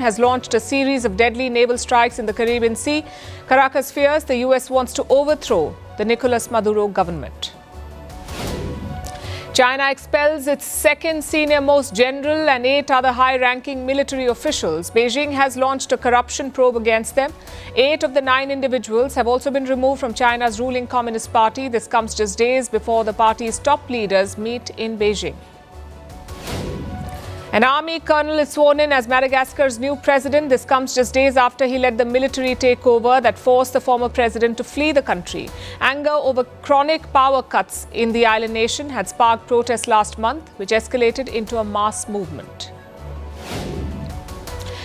has launched a series of deadly naval strikes in the Caribbean Sea. Caracas fears the US wants to overthrow the Nicolas Maduro government. China expels its second senior-most general and 8 other high-ranking military officials. Beijing has launched a corruption probe against them. 8 of the 9 individuals have also been removed from China's ruling Communist Party. This comes just days before the party's top leaders meet in Beijing. An army colonel is sworn in as Madagascar's new president. This comes just days after he led the military takeover that forced the former president to flee the country. Anger over chronic power cuts in the island nation had sparked protests last month, which escalated into a mass movement.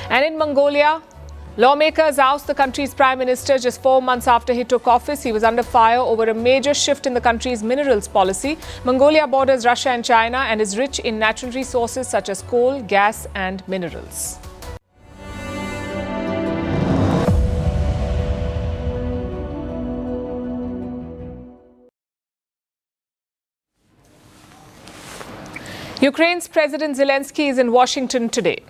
And in Mongolia, lawmakers oust the country's prime minister just 4 months after he took office. He was under fire over a major shift in the country's minerals policy. Mongolia borders Russia and China and is rich in natural resources such as coal, gas and minerals. Ukraine's President Zelensky is in Washington today.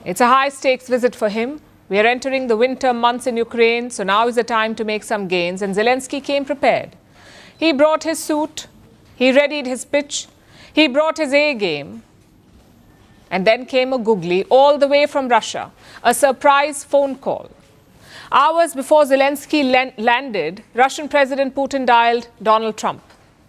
It's a high-stakes visit for him. We are entering the winter months in Ukraine, so now is the time to make some gains, and Zelensky came prepared. He brought his suit, he readied his pitch, he brought his A game, and then came a googly all the way from Russia, a surprise phone call. Hours before Zelensky landed, Russian President Putin dialed Donald Trump.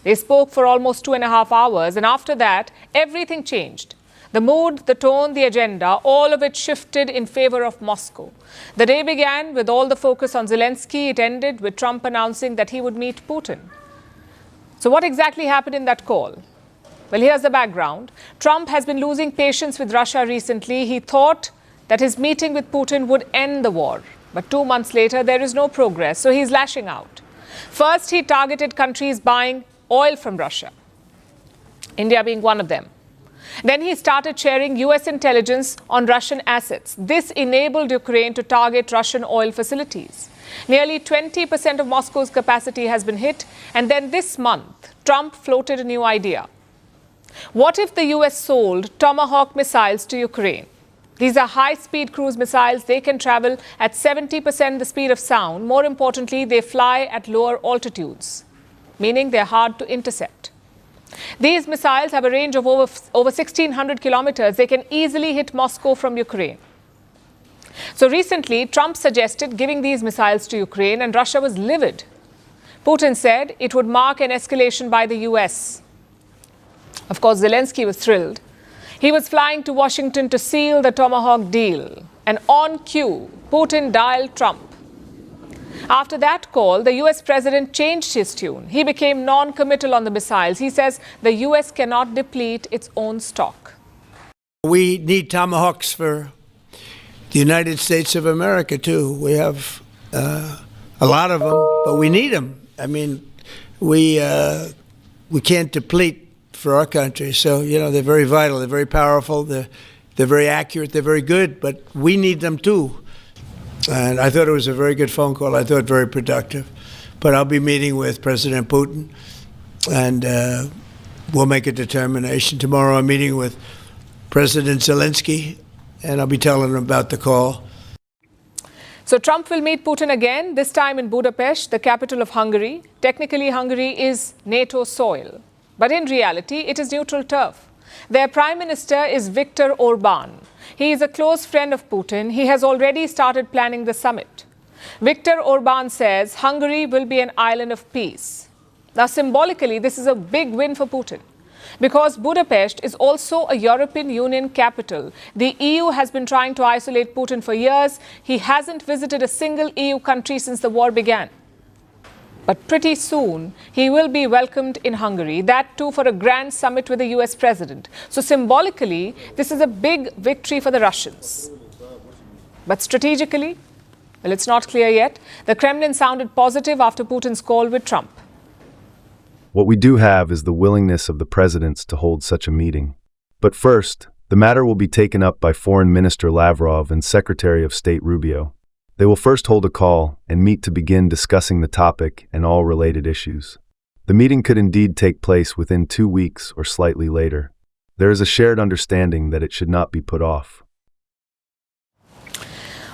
They spoke for almost 2.5 hours, and after that, everything changed. The mood, the tone, the agenda, all of it shifted in favor of Moscow. The day began with all the focus on Zelensky. It ended with Trump announcing that he would meet Putin. So what exactly happened in that call? Well, here's the background. Trump has been losing patience with Russia recently. He thought that his meeting with Putin would end the war. But 2 months later, there is no progress, so he's lashing out. First, he targeted countries buying oil from Russia, India being one of them. Then he started sharing US intelligence on Russian assets. This enabled Ukraine to target Russian oil facilities. Nearly 20% of Moscow's capacity has been hit. And then this month, Trump floated a new idea. What if the US sold Tomahawk missiles to Ukraine? These are high-speed cruise missiles. They can travel at 70% the speed of sound. More importantly, they fly at lower altitudes, meaning they're hard to intercept. These missiles have a range of over 1,600 kilometers. They can easily hit Moscow from Ukraine. So recently, Trump suggested giving these missiles to Ukraine, and Russia was livid. Putin said it would mark an escalation by the US. Of course, Zelensky was thrilled. He was flying to Washington to seal the Tomahawk deal. And on cue, Putin dialed Trump. After that call, the US president changed his tune. He became non-committal on the missiles. He says the US cannot deplete its own stock. We need Tomahawks for the United States of America, too. We have a lot of them, but we need them. I mean, we can't deplete for our country. So, you know, they're very vital. They're very powerful. They're very accurate. They're very good, but we need them, too. And I thought it was a very good phone call. I thought very productive. But I'll be meeting with President Putin, and we'll make a determination. Tomorrow I'm meeting with President Zelensky, and I'll be telling him about the call. So Trump will meet Putin again, this time in Budapest, the capital of Hungary. Technically, Hungary is NATO soil, but in reality, it is neutral turf. Their prime minister is Viktor Orban. He is a close friend of Putin. He has already started planning the summit. Viktor Orban says Hungary will be an island of peace. Now, symbolically, this is a big win for Putin, because Budapest is also a European Union capital. The EU has been trying to isolate Putin for years. He hasn't visited a single EU country since the war began. But pretty soon, he will be welcomed in Hungary, that too for a grand summit with the US president. So symbolically, this is a big victory for the Russians. But strategically, well, it's not clear yet. The Kremlin sounded positive after Putin's call with Trump. What we do have is the willingness of the presidents to hold such a meeting. But first, the matter will be taken up by Foreign Minister Lavrov and Secretary of State Rubio. They will first hold a call and meet to begin discussing the topic and all related issues. The meeting could indeed take place within 2 weeks or slightly later. There is a shared understanding that it should not be put off.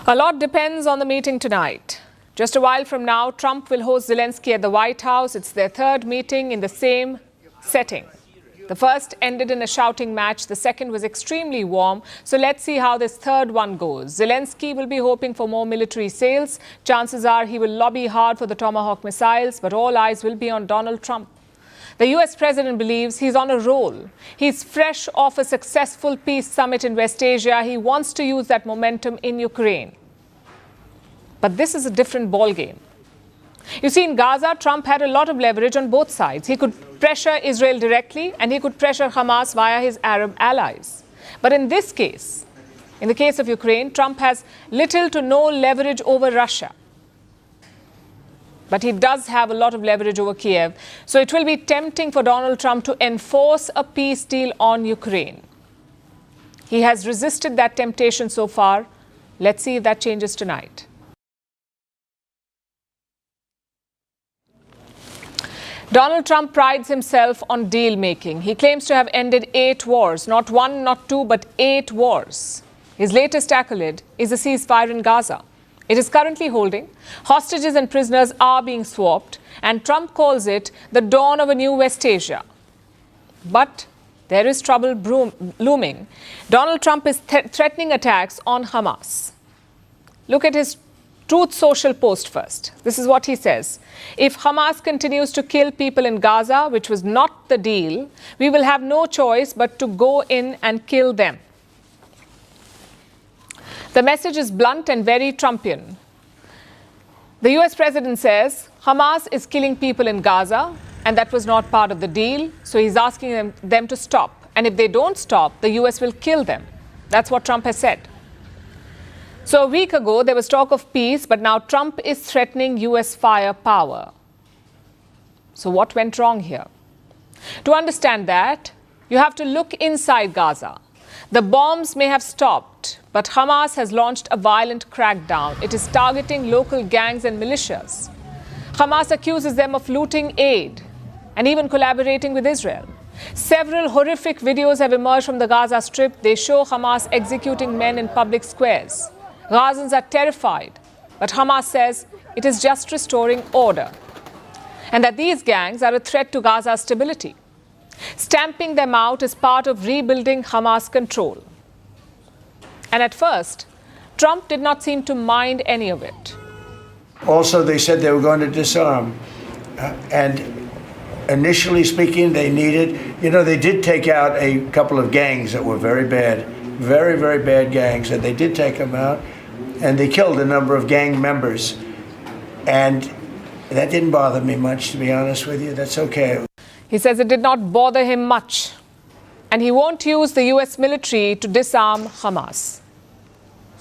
A lot depends on the meeting tonight. Just a while from now, Trump will host Zelensky at the White House. It's their third meeting in the same setting. The first ended in a shouting match. The second was extremely warm. So let's see how this third one goes. Zelensky will be hoping for more military sales. Chances are he will lobby hard for the Tomahawk missiles, but all eyes will be on Donald Trump. The US president believes he's on a roll. He's fresh off a successful peace summit in West Asia. He wants to use that momentum in Ukraine. But this is a different ballgame. You see, in Gaza, Trump had a lot of leverage on both sides. He could pressure Israel directly and he could pressure Hamas via his Arab allies. But in this case, in the case of Ukraine, Trump has little to no leverage over Russia. But he does have a lot of leverage over Kyiv. So it will be tempting for Donald Trump to enforce a peace deal on Ukraine. He has resisted that temptation so far. Let's see if that changes tonight. Donald Trump prides himself on deal-making. He claims to have ended 8 wars, not 1, not 2, but 8 wars. His latest accolade is a ceasefire in Gaza. It is currently holding. Hostages and prisoners are being swapped, and Trump calls it the dawn of a new West Asia. But there is trouble looming. Donald Trump is threatening attacks on Hamas. Look at his Truth Social post first. This is what he says. If Hamas continues to kill people in Gaza, which was not the deal, we will have no choice but to go in and kill them. The message is blunt and very Trumpian. The US president says Hamas is killing people in Gaza and that was not part of the deal. So he's asking them to stop. And if they don't stop, the US will kill them. That's what Trump has said. So a week ago, there was talk of peace, but now Trump is threatening US firepower. So what went wrong here? To understand that, you have to look inside Gaza. The bombs may have stopped, but Hamas has launched a violent crackdown. It is targeting local gangs and militias. Hamas accuses them of looting aid and even collaborating with Israel. Several horrific videos have emerged from the Gaza Strip. They show Hamas executing men in public squares. Gazans are terrified, but Hamas says it is just restoring order and that these gangs are a threat to Gaza's stability. Stamping them out is part of rebuilding Hamas control. And at first, Trump did not seem to mind any of it. Also, they said they were going to disarm. And initially speaking, they they did take out a couple of gangs that were very bad, very, very bad gangs, and they did take them out. And they killed a number of gang members. And that didn't bother me much, to be honest with you. That's okay. He says it did not bother him much. And he won't use the US military to disarm Hamas.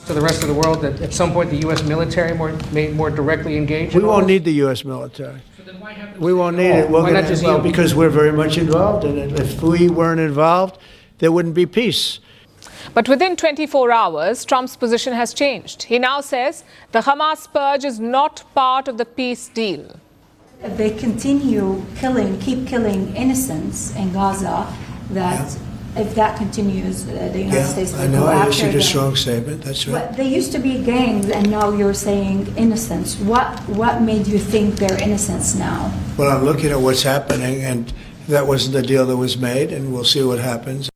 To the rest of the world that at some point the US military may more directly engage? We won't need the US military. So then why have We won't need it. Why not just you? Because we're very much involved in it. If we weren't involved, there wouldn't be peace. But within 24 hours, Trump's position has changed. He now says the Hamas purge is not part of the peace deal. If they continue keep killing innocents in Gaza, if that continues, the United States will I know. go I after issued a them. strong statement. That's right. But they used to be gangs, and now you're saying innocents. What made you think they're innocents now? Well, I'm looking at what's happening, and that wasn't the deal that was made, and we'll see what happens.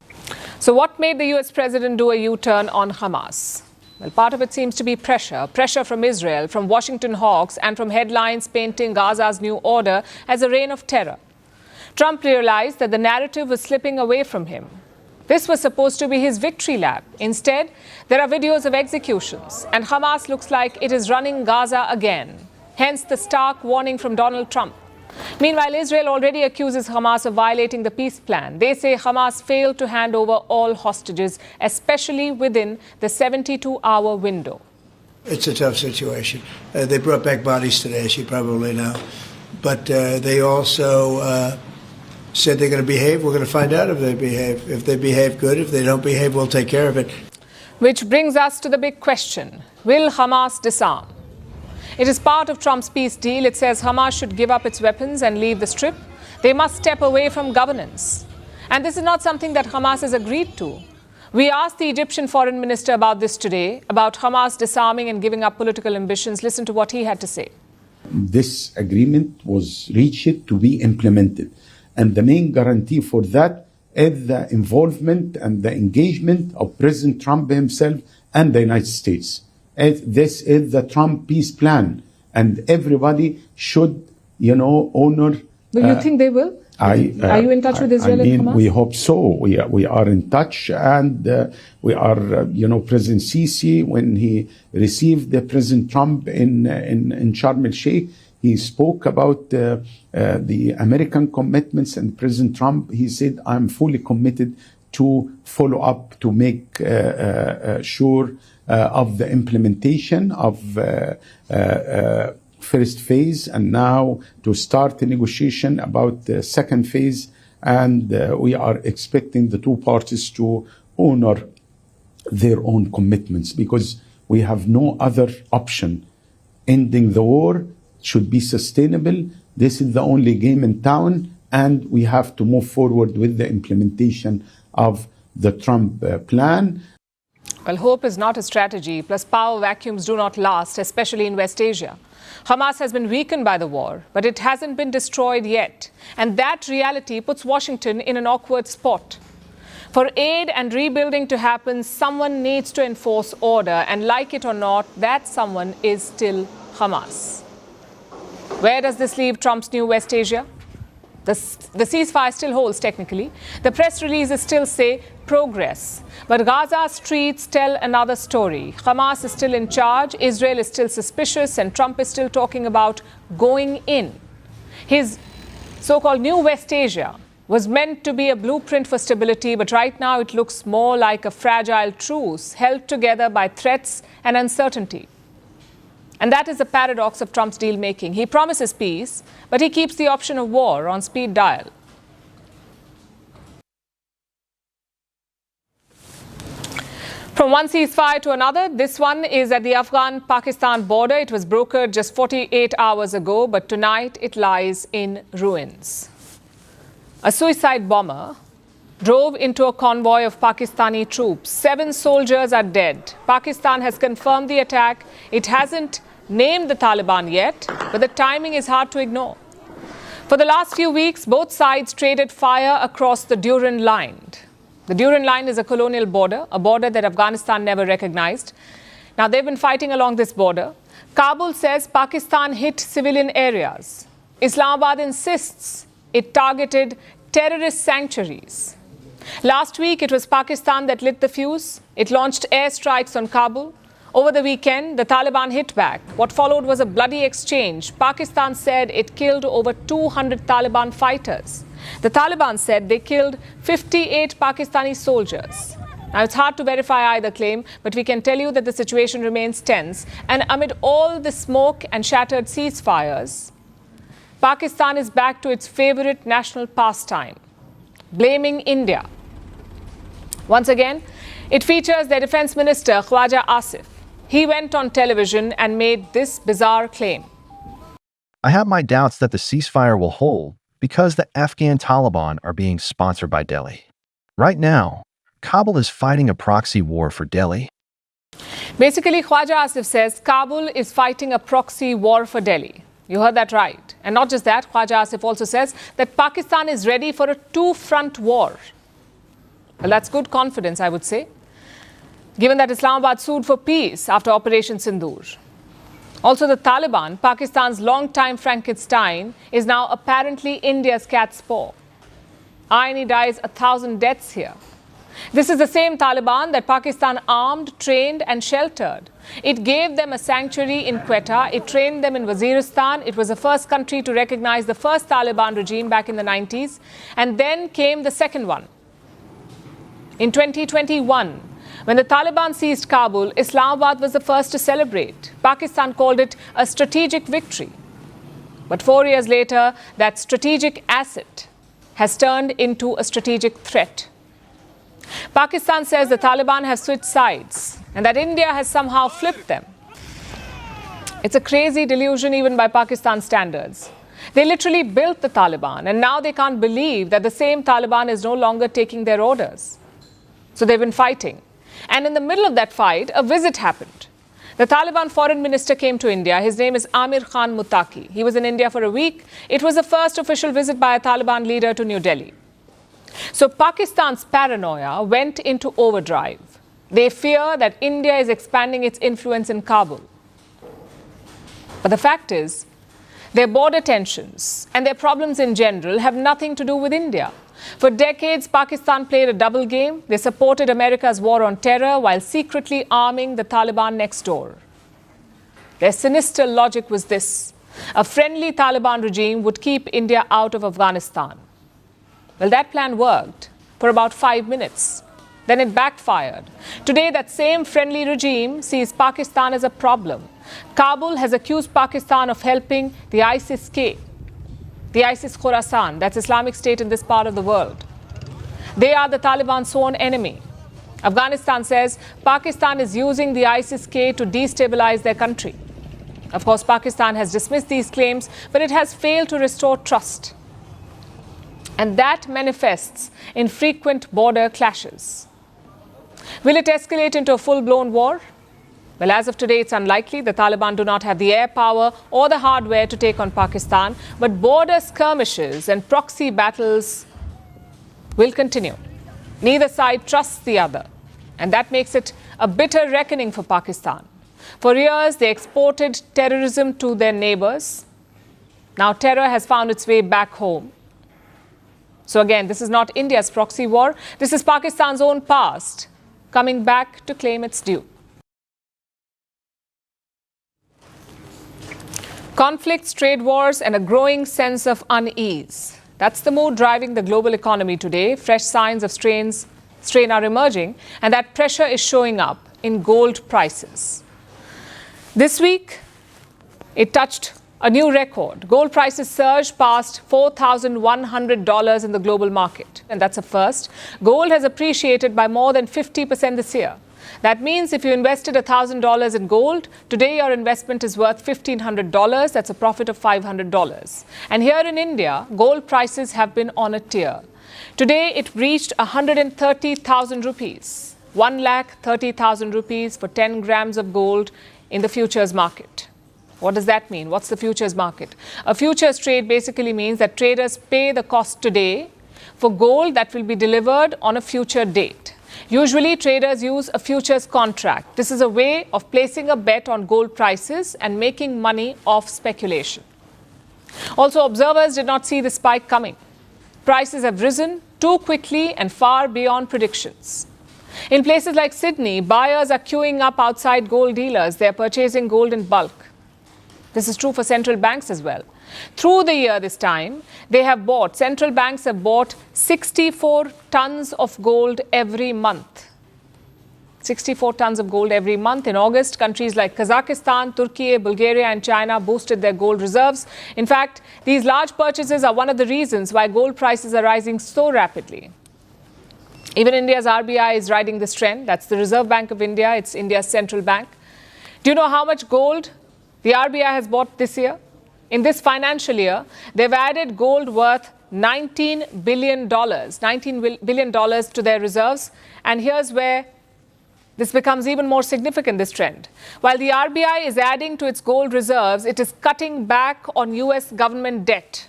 So what made the US president do a U-turn on Hamas? Well, part of it seems to be pressure from Israel, from Washington hawks, and from headlines painting Gaza's new order as a reign of terror. Trump realized that the narrative was slipping away from him. This was supposed to be his victory lap. Instead, there are videos of executions, and Hamas looks like it is running Gaza again. Hence the stark warning from Donald Trump. Meanwhile, Israel already accuses Hamas of violating the peace plan. They say Hamas failed to hand over all hostages, especially within the 72-hour window. It's a tough situation. They brought back bodies today, as you probably know. But they also said they're going to behave. We're going to find out if they behave. If they behave, good. If they don't behave, we'll take care of it. Which brings us to the big question. Will Hamas disarm? It is part of Trump's peace deal. It says Hamas should give up its weapons and leave the Strip. They must step away from governance. And this is not something that Hamas has agreed to. We asked the Egyptian foreign minister about this today, about Hamas disarming and giving up political ambitions. Listen to what he had to say. This agreement was reached to be implemented. And the main guarantee for that is the involvement and the engagement of President Trump himself and the United States. This is the Trump peace plan. And everybody should, honor. Do you think they will? Are you in touch with Israel and Hamas? We hope so. We are in touch, and we are, President Sisi, when he received President Trump in Sharm el-Sheikh, he spoke about the American commitments, and President Trump, he said, I'm fully committed to follow up, to make sure of the implementation of first phase, and now to start the negotiation about the second phase. And we are expecting the two parties to honor their own commitments, because we have no other option. Ending the war should be sustainable. This is the only game in town, and we have to move forward with the implementation of the Trump plan. Well, hope is not a strategy, plus power vacuums do not last, especially in West Asia. Hamas has been weakened by the war, but it hasn't been destroyed yet. And that reality puts Washington in an awkward spot. For aid and rebuilding to happen, someone needs to enforce order. And like it or not, that someone is still Hamas. Where does this leave Trump's new West Asia? The ceasefire still holds technically. The press releases still say progress. But Gaza streets tell another story. Hamas is still in charge, Israel is still suspicious, and Trump is still talking about going in. His so-called new West Asia was meant to be a blueprint for stability, but right now it looks more like a fragile truce held together by threats and uncertainty. And that is the paradox of Trump's deal-making. He promises peace, but he keeps the option of war on speed dial. From one ceasefire to another, this one is at the Afghan-Pakistan border. It was brokered just 48 hours ago, but tonight it lies in ruins. A suicide bomber drove into a convoy of Pakistani troops. 7 soldiers are dead. Pakistan has confirmed the attack. It hasn't named the Taliban yet, but the timing is hard to ignore. For the last few weeks, both sides traded fire across the Durand Line. The Durand Line is a colonial border, a border that Afghanistan never recognized. Now, they've been fighting along this border. Kabul says Pakistan hit civilian areas. Islamabad insists it targeted terrorist sanctuaries. Last week, it was Pakistan that lit the fuse. It launched airstrikes on Kabul. Over the weekend, the Taliban hit back. What followed was a bloody exchange. Pakistan said it killed over 200 Taliban fighters. The Taliban said they killed 58 Pakistani soldiers. Now, it's hard to verify either claim, but we can tell you that the situation remains tense. And amid all the smoke and shattered ceasefires, Pakistan is back to its favorite national pastime, blaming India. Once again, it features their defense minister, Khwaja Asif. He went on television and made this bizarre claim. I have my doubts that the ceasefire will hold because the Afghan Taliban are being sponsored by Delhi. Right now, Kabul is fighting a proxy war for Delhi. Basically, Khwaja Asif says Kabul is fighting a proxy war for Delhi. You heard that right. And not just that, Khwaja Asif also says that Pakistan is ready for a two-front war. Well, that's good confidence, I would say, given that Islamabad sued for peace after Operation Sindoor. Also, the Taliban, Pakistan's longtime Frankenstein, is now apparently India's cat's paw. Irony dies 1,000 deaths here. This is the same Taliban that Pakistan armed, trained and sheltered. It gave them a sanctuary in Quetta. It trained them in Waziristan. It was the first country to recognize the first Taliban regime back in the 90s. And then came the second one. In 2021, when the Taliban seized Kabul, Islamabad was the first to celebrate. Pakistan called it a strategic victory. But 4 years later, that strategic asset has turned into a strategic threat. Pakistan says the Taliban have switched sides and that India has somehow flipped them. It's a crazy delusion even by Pakistan standards. They literally built the Taliban and now they can't believe that the same Taliban is no longer taking their orders. So they've been fighting. And in the middle of that fight, a visit happened. The Taliban foreign minister came to India. His name is Amir Khan Muttaqi. He was in India for a week. It was the first official visit by a Taliban leader to New Delhi. So Pakistan's paranoia went into overdrive. They fear that India is expanding its influence in Kabul. But the fact is, their border tensions and their problems in general have nothing to do with India. For decades, Pakistan played a double game. They supported America's war on terror while secretly arming the Taliban next door. Their sinister logic was this: a friendly Taliban regime would keep India out of Afghanistan. Well, that plan worked for about 5 minutes. Then it backfired. Today, that same friendly regime sees Pakistan as a problem. Kabul has accused Pakistan of helping the ISIS-K, the ISIS Khorasan, that's Islamic State in this part of the world. They are the Taliban's sworn enemy. Afghanistan says Pakistan is using the ISIS-K to destabilize their country. Of course, Pakistan has dismissed these claims, but it has failed to restore trust. And that manifests in frequent border clashes. Will it escalate into a full-blown war? Well, as of today, it's unlikely. The Taliban do not have the air power or the hardware to take on Pakistan. But border skirmishes and proxy battles will continue. Neither side trusts the other. And that makes it a bitter reckoning for Pakistan. For years, they exported terrorism to their neighbors. Now terror has found its way back home. So again, this is not India's proxy war. This is Pakistan's own past coming back to claim its due. Conflicts, trade wars, and a growing sense of unease. That's the mood driving the global economy today. Fresh signs of strain are emerging, and that pressure is showing up in gold prices. This week, it touched a new record. Gold prices surged past $4,100 in the global market, and that's a first. Gold has appreciated by more than 50% this year. That means if you invested $1,000 in gold, today your investment is worth $1,500. That's a profit of $500. And here in India, gold prices have been on a tear. Today, it reached 130,000 rupees, 1,30,000 rupees for 10 grams of gold in the futures market. What does that mean? What's the futures market? A futures trade basically means that traders pay the cost today for gold that will be delivered on a future date. Usually, traders use a futures contract. This is a way of placing a bet on gold prices and making money off speculation. Also, observers did not see the spike coming. Prices have risen too quickly and far beyond predictions. In places like Sydney, buyers are queuing up outside gold dealers. They are purchasing gold in bulk. This is true for central banks as well. Through the year this time, central banks have bought 64 tons of gold every month. 64 tons of gold every month. In August, countries like Kazakhstan, Turkey, Bulgaria and China boosted their gold reserves. In fact, these large purchases are one of the reasons why gold prices are rising so rapidly. Even India's RBI is riding this trend. That's the Reserve Bank of India. It's India's central bank. Do you know how much gold the RBI has bought this year? In this financial year, they've added gold worth $19 billion to their reserves. And here's where this becomes even more significant, this trend. While the RBI is adding to its gold reserves, it is cutting back on US government debt.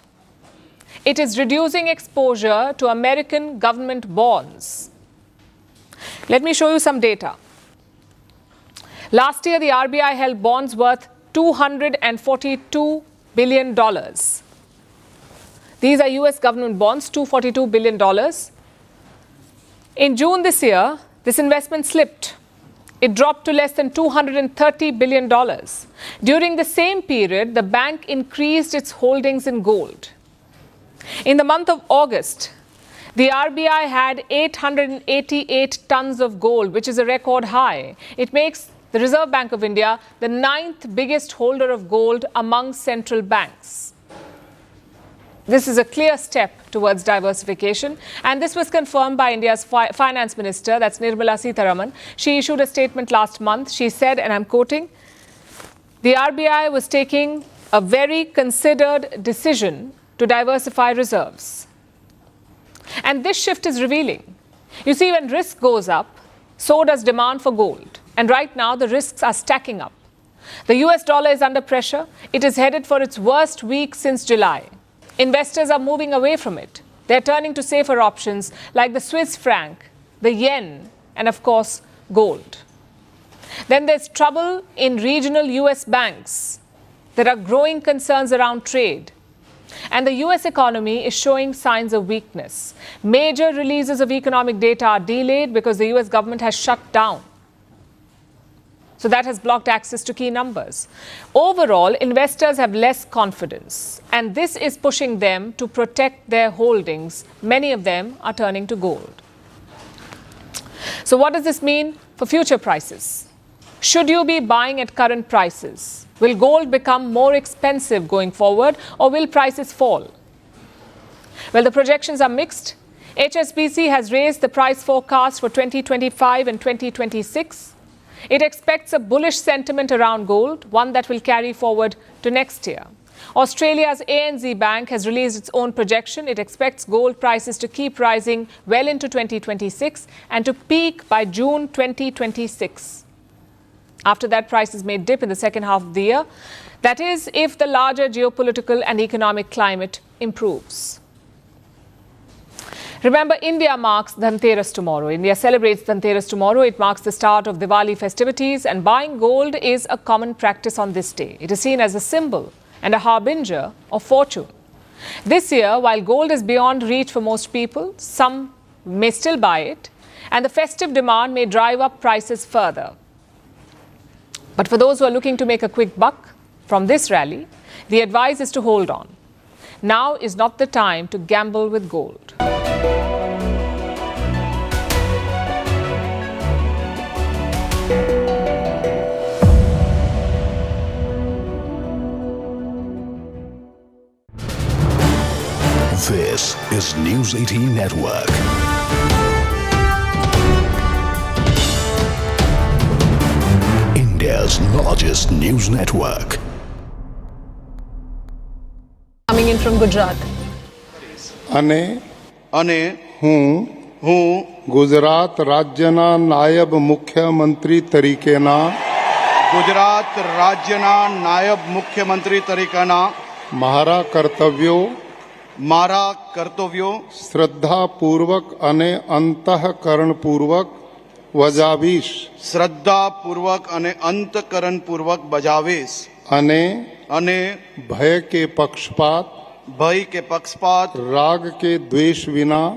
It is reducing exposure to American government bonds. Let me show you some data. Last year, the RBI held bonds worth $242 billion. These are US government bonds, $242 billion. In June this year, this investment slipped. It dropped to less than $230 billion. During the same period, the bank increased its holdings in gold. In the month of August, the RBI had 888 tons of gold, which is a record high. It makes the Reserve Bank of India the 9th biggest holder of gold among central banks. This is a clear step towards diversification, and this was confirmed by India's finance minister, that's Nirmala Sitharaman. She issued a statement last month. She said, and I'm quoting, the RBI was taking a very considered decision to diversify reserves. And this shift is revealing. You see, when risk goes up, so does demand for gold. And right now, the risks are stacking up. The US dollar is under pressure. It is headed for its worst week since July. Investors are moving away from it. They're turning to safer options like the Swiss franc, the yen, and of course, gold. Then there's trouble in regional US banks. There are growing concerns around trade. And the US economy is showing signs of weakness. Major releases of economic data are delayed because the US government has shut down. So that has blocked access to key numbers. Overall, investors have less confidence, and this is pushing them to protect their holdings. Many of them are turning to gold. So what does this mean for future prices? Should you be buying at current prices? Will gold become more expensive going forward, or will prices fall? Well, the projections are mixed. HSBC has raised the price forecast for 2025 and 2026. It expects a bullish sentiment around gold, one that will carry forward to next year. Australia's ANZ Bank has released its own projection. It expects gold prices to keep rising well into 2026 and to peak by June 2026. After that, prices may dip in the second half of the year. That is, if the larger geopolitical and economic climate improves. Remember, India marks Dhanteras tomorrow. India celebrates Dhanteras tomorrow. It marks the start of Diwali festivities, and buying gold is a common practice on this day. It is seen as a symbol and a harbinger of fortune. This year, while gold is beyond reach for most people, some may still buy it, and the festive demand may drive up prices further. But for those who are looking to make a quick buck from this rally, the advice is to hold on. Now is not the time to gamble with gold. This is News 18 Network. India's largest news network. Coming in from Gujarat. અને હું ગુજરાત રાજ્યના નાયબ મુખ્યમંત્રી તરીકેના મારા કર્તવ્યો શ્રદ્ધાપૂર્વક અને અંતઃકરણપૂર્વક બજાવીશ અને ભય કે પક્ષપાત રાગ કે દ્વેષ વિના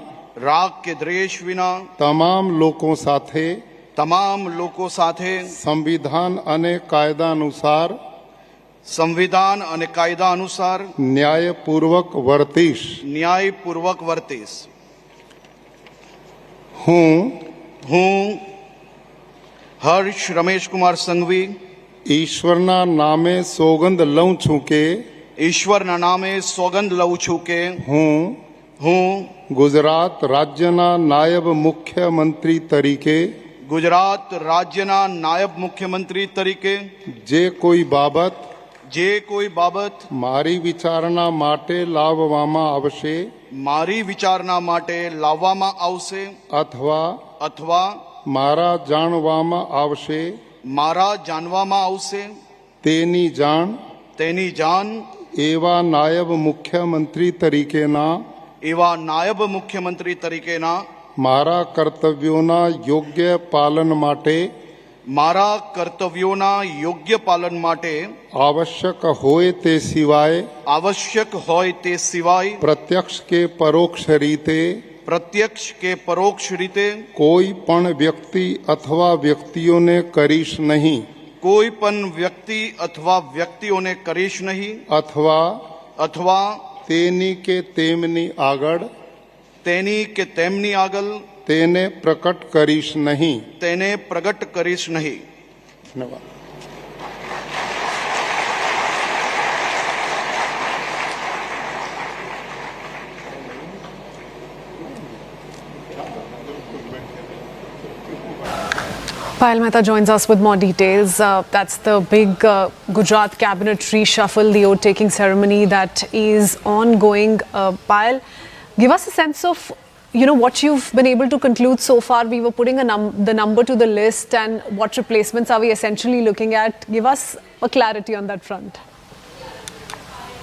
તમામ લોકો સાથે સંવિધાન અને કાયદા અનુસાર ન્યાયપૂર્વક વર્તીશ હું હર્ષ રમેશ કુમાર સંઘવી ઈશ્વરના નામે સોગંદ લઉં છું કે હું ગુજરાત રાજ્યના નાયબ મુખ્યમંત્રી તરીકે જે કોઈ બાબત મારી વિચારણા માટે લાવવામાં આવશે અથવા મારા જાણવામાં આવશે તેની જાણ એવા નાયબ મુખ્યમંત્રી તરીકેના મારા કર્તવ્યોના યોગ્ય પાલન માટે આવશ્યક હોય તે સિવાય પ્રત્યક્ષ કે પરોક્ષ રીતે કોઈ પણ વ્યક્તિ અથવા વ્યક્તિઓને કરીશ નહીં અથવા તેની કે તેમની આગળ તેને પ્રકટ કરીશ નહીં. ધન્યવાદ. Payal Mehta joins us with more details. That's the big Gujarat cabinet reshuffle, the oath-taking ceremony that is ongoing. Payal, give us a sense of what you've been able to conclude so far. We were putting the number to the list, and what replacements are we essentially looking at? Give us a clarity on that front.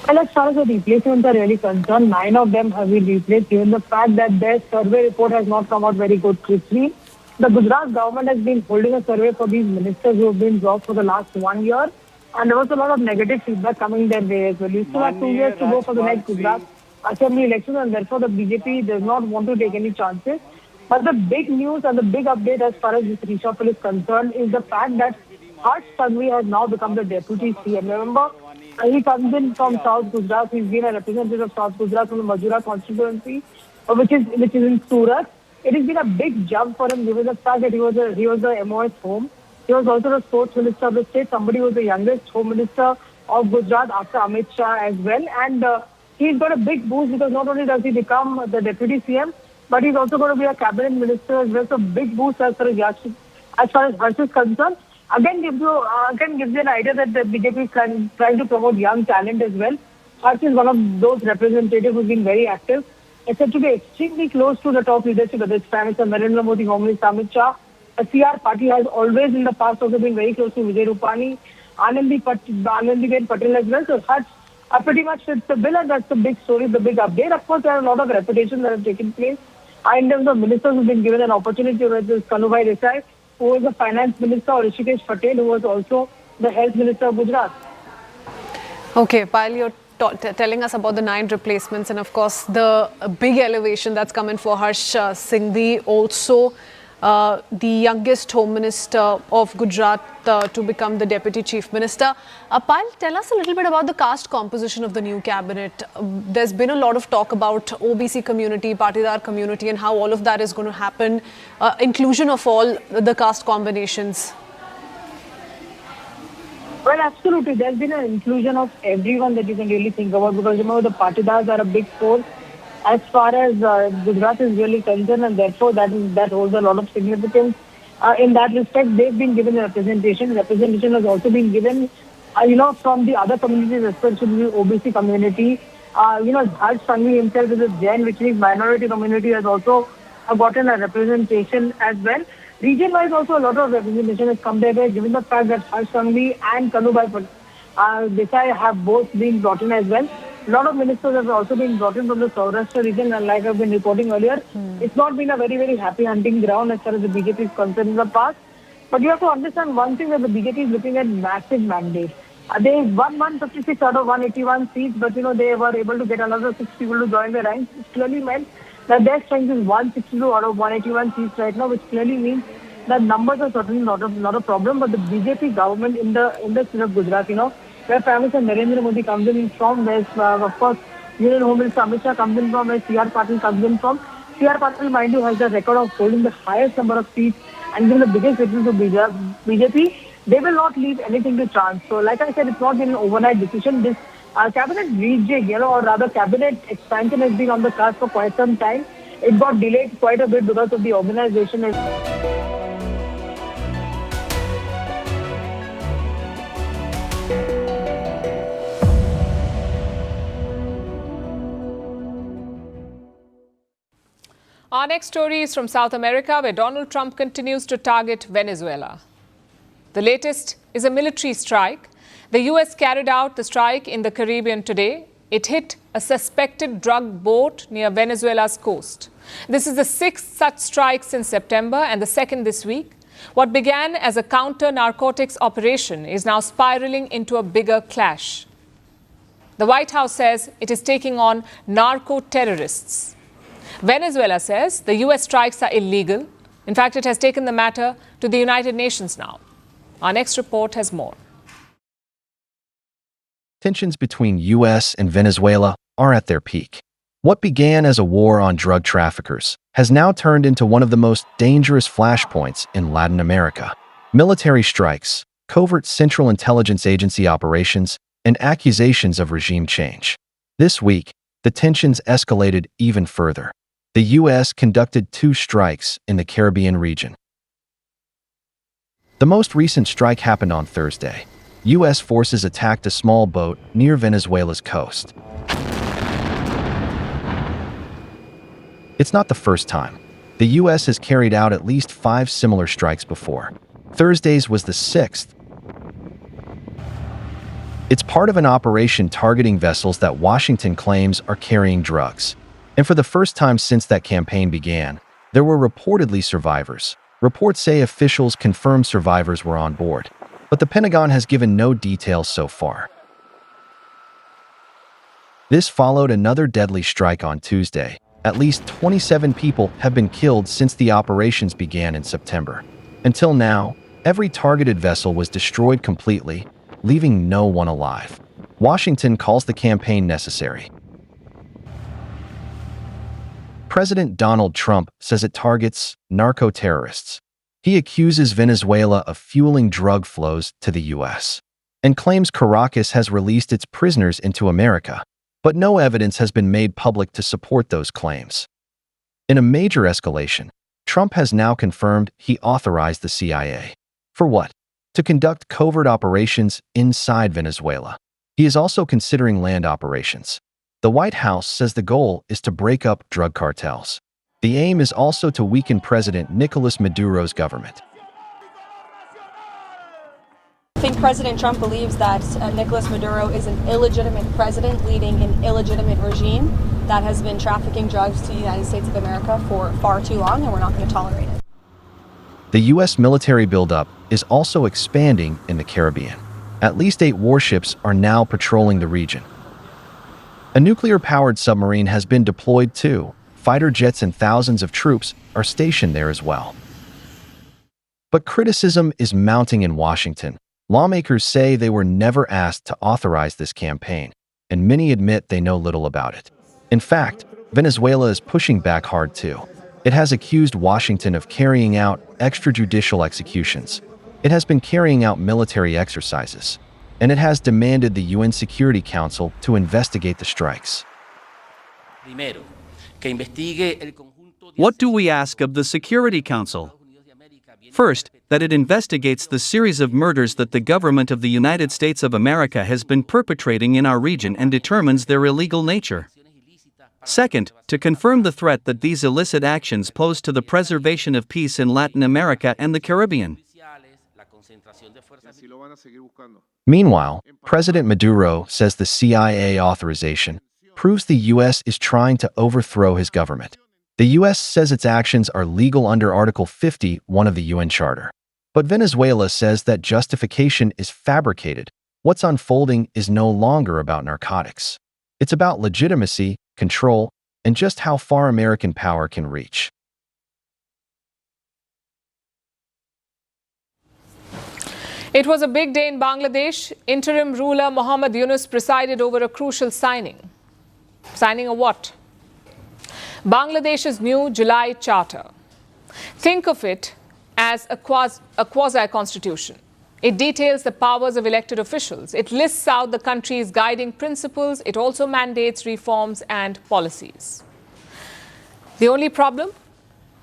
Well, as far as the replacements are really concerned, 9 of them have been replaced, given the fact that their survey report has not come out very good quickly. The Gujarat government has been holding a survey for these ministers who have been dropped for the last 1 year, and there was a lot of negative feedback coming their way as well. We still have 2 years to go for the next Gujarat Assembly election, and therefore the BJP does not want to take any chances. But the big news and the big update as far as this reshuffle is concerned is the fact that Harsh Sanghvi has now become the deputy CM. Remember, he comes in from South Gujarat. He's been a representative of South Gujarat from the Majura constituency, which is in Surat. It has been a big jump for him, given the fact that he was the MOS home. He was also the sports minister of the state. Somebody who was the youngest home minister of Gujarat after Amit Shah as well. And he's got a big boost because not only does he become the deputy CM, but he's also going to be a cabinet minister as well. So big boost as far as Harsh is concerned. Again gives you an idea that the BJP is trying to promote young talent as well. Harsh is one of those representatives who's been very active. It's said to be extremely close to the top leadership of this Prime Minister Narendra Modi, Home Minister Amit Shah. The CR party has always in the past also been very close to Vijay Rupani, Anandiben Patel as well. So Harsh pretty much fits the bill, and that's the big story, the big update. Of course, there are a lot of reputations that have taken place. In terms of ministers who've been given an opportunity, whether it's Kanubhai Desai, who was the finance minister, or Rishikesh Patel, who was also the health minister of Gujarat. Okay, Payal, you're telling us about the 9 replacements, and of course the big elevation that's come in for Harsh Sanghvi, also the youngest home minister of Gujarat to become the deputy chief minister. Payal, tell us a little bit about the caste composition of the new cabinet. There's been a lot of talk about OBC community, Patidar community, and how all of that is going to happen, inclusion of all the caste combinations. Well, absolutely. There's been an inclusion of everyone that you can really think about, because remember the Patidars are a big force as far as Gujarat is really concerned, and therefore that holds a lot of significance. In that respect, they've been given a representation. Representation has also been given, from the other communities, especially the OBC community. Harsh Sanghvi himself is a Jain, which means minority community, has also gotten a representation as well. Region-wise also a lot of representation has come their way, given the fact that Harsh Sanghvi and Kanubhai Desai have both been brought in as well. A lot of ministers have also been brought in from the Saurashtra region, and like I've been reporting earlier, it's not been a very, very happy hunting ground as far as the BJP is concerned in the past. But you have to understand one thing, that the BJP is looking at massive mandate. They won 156 out of 181 seats, but they were able to get another 6 people to join the ranks, which clearly meant that their strength is 162 out of 181 seats right now, which clearly means that numbers are certainly not a problem. But the BJP government in the state of Gujarat, where Prime Minister Narendra Modi comes in from, where of course Union Home Minister Amit Shah comes in from, where CR Patil comes in from. CR Patil, mind you, has the record of holding the highest number of seats and giving the biggest victory to BJP. They will not leave anything to chance. So, like I said, it's not been an overnight decision. This cabinet rejig, or rather cabinet expansion has been on the cards for quite some time. It got delayed quite a bit because of the organization. Our next story is from South America, where Donald Trump continues to target Venezuela. The latest is a military strike. The US carried out the strike in the Caribbean today. It hit a suspected drug boat near Venezuela's coast. This is the 6th such strike since September, and the 2nd this week. What began as a counter-narcotics operation is now spiraling into a bigger clash. The White House says it is taking on narco-terrorists. Venezuela says the US strikes are illegal. In fact, it has taken the matter to the United Nations now. Our next report has more. Tensions between US and Venezuela are at their peak. What began as a war on drug traffickers has now turned into one of the most dangerous flashpoints in Latin America. Military strikes, covert Central Intelligence Agency operations, and accusations of regime change. This week, the tensions escalated even further. The US conducted 2 strikes in the Caribbean region. The most recent strike happened on Thursday. US forces attacked a small boat near Venezuela's coast. It's not the first time. The U.S. has carried out at least 5 similar strikes before. Thursday's was the 6th. It's part of an operation targeting vessels that Washington claims are carrying drugs. And for the first time since that campaign began, there were reportedly survivors. Reports say officials confirmed survivors were on board, but the Pentagon has given no details so far. This followed another deadly strike on Tuesday. At least 27 people have been killed since the operations began in September. Until now, every targeted vessel was destroyed completely, leaving no one alive. Washington calls the campaign necessary. President Donald Trump says it targets narco-terrorists. He accuses Venezuela of fueling drug flows to the U.S. and claims Caracas has released its prisoners into America, but no evidence has been made public to support those claims. In a major escalation, Trump has now confirmed he authorized the CIA. For what? To conduct covert operations inside Venezuela. He is also considering land operations. The White House says the goal is to break up drug cartels. The aim is also to weaken President Nicolas Maduro's government. I think President Trump believes that Nicolas Maduro is an illegitimate president leading an illegitimate regime that has been trafficking drugs to the United States of America for far too long, and we're not going to tolerate it. The U.S. military buildup is also expanding in the Caribbean. At least 8 warships are now patrolling the region. A nuclear-powered submarine has been deployed too. Fighter jets and thousands of troops are stationed there as well. But criticism is mounting in Washington. Lawmakers say they were never asked to authorize this campaign, and many admit they know little about it. In fact, Venezuela is pushing back hard too. It has accused Washington of carrying out extrajudicial executions. It has been carrying out military exercises, and it has demanded the UN Security Council to investigate the strikes. What do we ask of the Security Council? First, that it investigates the series of murders that the government of the United States of America has been perpetrating in our region and determines their illegal nature. Second, to confirm the threat that these illicit actions pose to the preservation of peace in Latin America and the Caribbean. Meanwhile, President Maduro says the CIA authorization proves the U.S. is trying to overthrow his government. The U.S. says its actions are legal under Article 51 of the UN Charter. But Venezuela says that justification is fabricated. What's unfolding is no longer about narcotics. It's about legitimacy, control, and just how far American power can reach. It was a big day in Bangladesh. Interim ruler Mohammad Yunus presided over a crucial signing. Signing a what? Bangladesh's new July Charter. Think of it as a quasi-constitution. It details the powers of elected officials. It lists out the country's guiding principles. It also mandates reforms and policies. The only problem?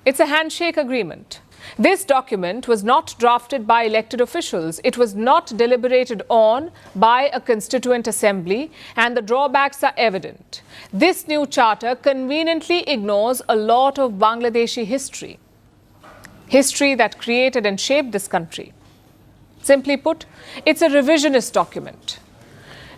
It's a handshake agreement. This document was not drafted by elected officials. It was not deliberated on by a constituent assembly, and the drawbacks are evident. This new charter conveniently ignores a lot of Bangladeshi history that created and shaped this country. Simply put, it's a revisionist document.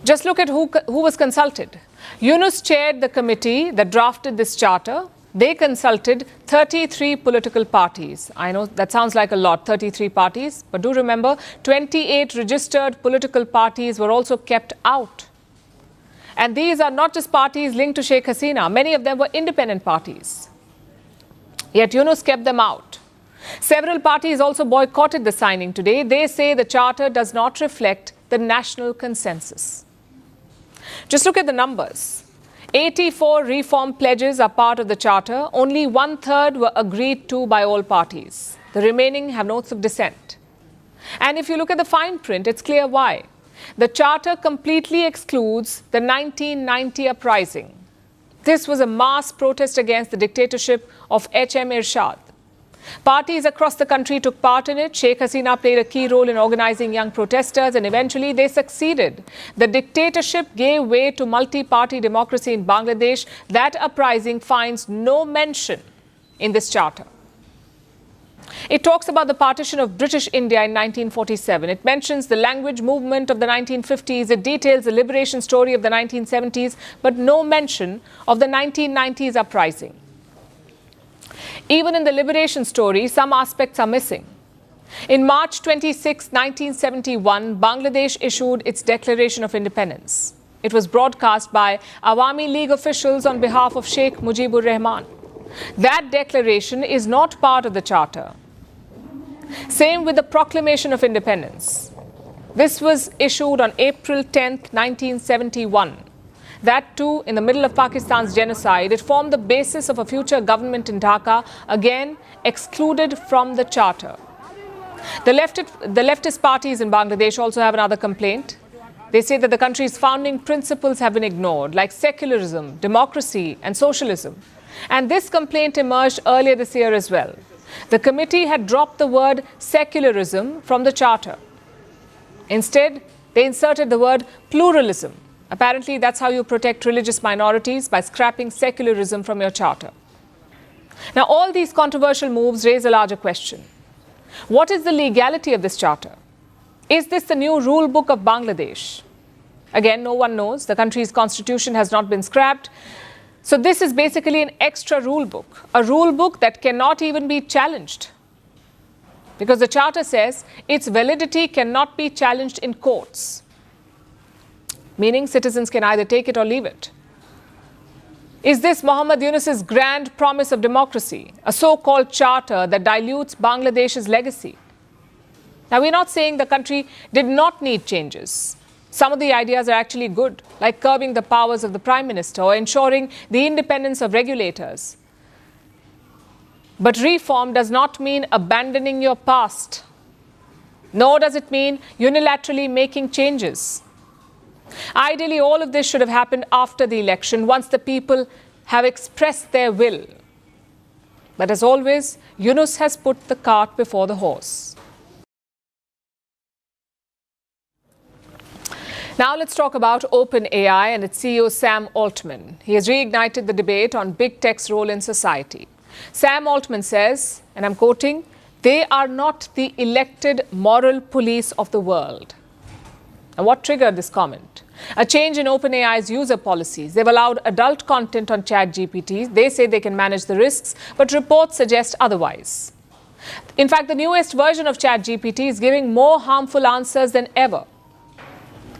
Just look at who was consulted. Yunus chaired the committee that drafted this charter. They consulted 33 political parties. I know that sounds like a lot, 33 parties, but do remember 28 registered political parties were also kept out. And these are not just parties linked to Sheikh Hasina. Many of them were independent parties. Yet Yunus kept them out. Several parties also boycotted the signing today. They say the charter does not reflect the national consensus. Just look at the numbers. 84 reform pledges are part of the charter. Only 1/3 were agreed to by all parties. The remaining have notes of dissent. And if you look at the fine print, it's clear why. The charter completely excludes the 1990 uprising. This was a mass protest against the dictatorship of H.M. Irshad. Parties across the country took part in it. Sheikh Hasina played a key role in organizing young protesters, and eventually they succeeded. The dictatorship gave way to multi-party democracy in Bangladesh. That uprising finds no mention in this charter. It talks about the partition of British India in 1947. It mentions the language movement of the 1950s. It details the liberation story of the 1970s, but no mention of the 1990s uprising. Even in the liberation story, some aspects are missing. In March 26, 1971, Bangladesh issued its Declaration of Independence. It was broadcast by Awami League officials on behalf of Sheikh Mujibur Rahman. That declaration is not part of the charter. Same with the Proclamation of Independence. This was issued on April 10, 1971. That too in the middle of Pakistan's genocide. It formed the basis of a future government in Dhaka, again excluded from the charter. The leftist parties in Bangladesh also have another complaint. They say that the country's founding principles have been ignored, like secularism, democracy and socialism. And this complaint emerged earlier this year as well. The committee had dropped the word secularism from the charter. Instead, they inserted the word pluralism. Apparently, that's how you protect religious minorities, by scrapping secularism from your charter. Now, all these controversial moves raise a larger question. What is the legality of this charter? Is this the new rule book of Bangladesh? Again, no one knows. The country's constitution has not been scrapped. So this is basically an extra rule book, a rule book that cannot even be challenged. Because the charter says its validity cannot be challenged in courts, meaning citizens can either take it or leave it. Is this Muhammad Yunus's grand promise of democracy, a so-called charter that dilutes Bangladesh's legacy? Now, we're not saying the country did not need changes. Some of the ideas are actually good, like curbing the powers of the Prime Minister or ensuring the independence of regulators. But reform does not mean abandoning your past, nor does it mean unilaterally making changes. Ideally, all of this should have happened after the election, once the people have expressed their will. But as always, Yunus has put the cart before the horse. Now let's talk about OpenAI and its CEO Sam Altman. He has reignited the debate on big tech's role in society. Sam Altman says, and I'm quoting, "They are not the elected moral police of the world." Now, what triggered this comment? A change in OpenAI's user policies. They've allowed adult content on ChatGPT. They say they can manage the risks, but reports suggest otherwise. In fact, the newest version of ChatGPT is giving more harmful answers than ever.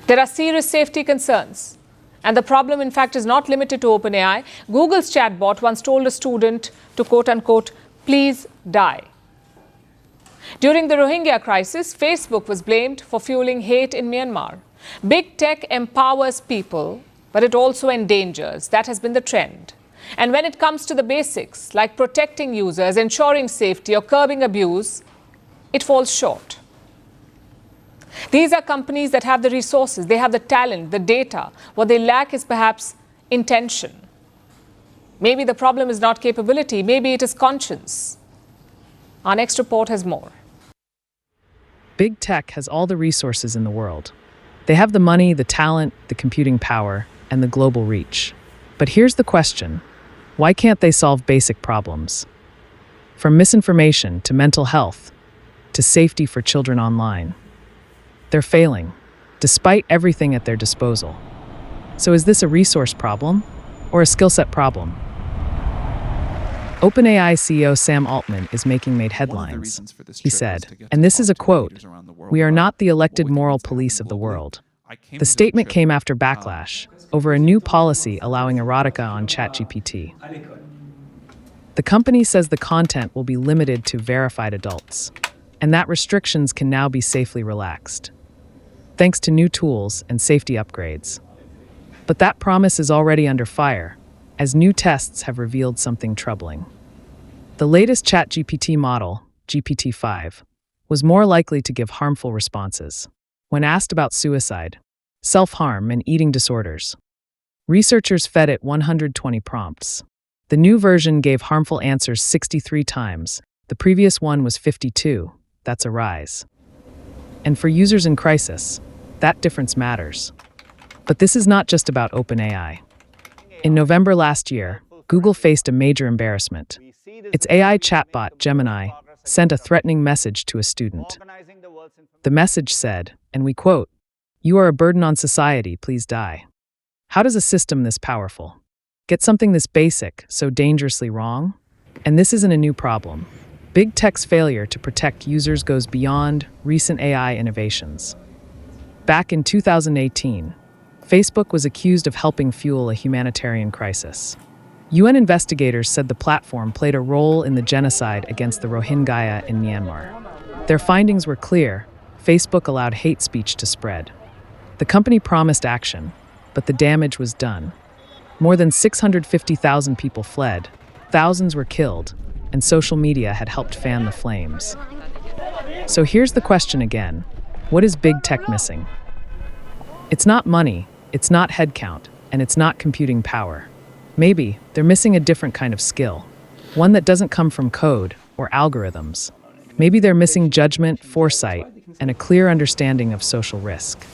There are serious safety concerns. And the problem, in fact, is not limited to OpenAI. Google's chatbot once told a student to, quote unquote, "please die." During the Rohingya crisis, Facebook was blamed for fueling hate in Myanmar. Big tech empowers people, but it also endangers. That has been the trend. And when it comes to the basics, like protecting users, ensuring safety, or curbing abuse, it falls short. These are companies that have the resources, they have the talent, the data. What they lack is perhaps intention. Maybe the problem is not capability, maybe it is conscience. Our next report has more. Big tech has all the resources in the world. They have the money, the talent, the computing power, and the global reach. But here's the question: why can't they solve basic problems? From misinformation to mental health to safety for children online. They're failing, despite everything at their disposal. So is this a resource problem or a skill set problem? OpenAI CEO Sam Altman is making made headlines. He said, and this is a quote, "We are not the elected moral police of the world." The statement came after backlash over a new policy allowing erotica on ChatGPT. The company says the content will be limited to verified adults, and that restrictions can now be safely relaxed, thanks to new tools and safety upgrades. But that promise is already under fire, as new tests have revealed something troubling. The latest ChatGPT model, GPT-5, was more likely to give harmful responses when asked about suicide, self-harm, and eating disorders. Researchers fed it 120 prompts. The new version gave harmful answers 63 times, The previous one was 52. That's a rise. And for users in crisis, that difference matters. But this is not just about OpenAI. In November last year, Google faced a major embarrassment. Its AI chatbot, Gemini, sent a threatening message to a student. The message said, and we quote, "You are a burden on society, please die." How does a system this powerful get something this basic so dangerously wrong? And this isn't a new problem. Big tech's failure to protect users goes beyond recent AI innovations. Back in 2018, Facebook was accused of helping fuel a humanitarian crisis. UN investigators said the platform played a role in the genocide against the Rohingya in Myanmar. Their findings were clear. Facebook allowed hate speech to spread. The company promised action, but the damage was done. More than 650,000 people fled, thousands were killed, and social media had helped fan the flames. So here's the question again. What is big tech missing? It's not money, it's not headcount, and it's not computing power. Maybe they're missing a different kind of skill, one that doesn't come from code or algorithms. Maybe they're missing judgment, foresight, and a clear understanding of social risk.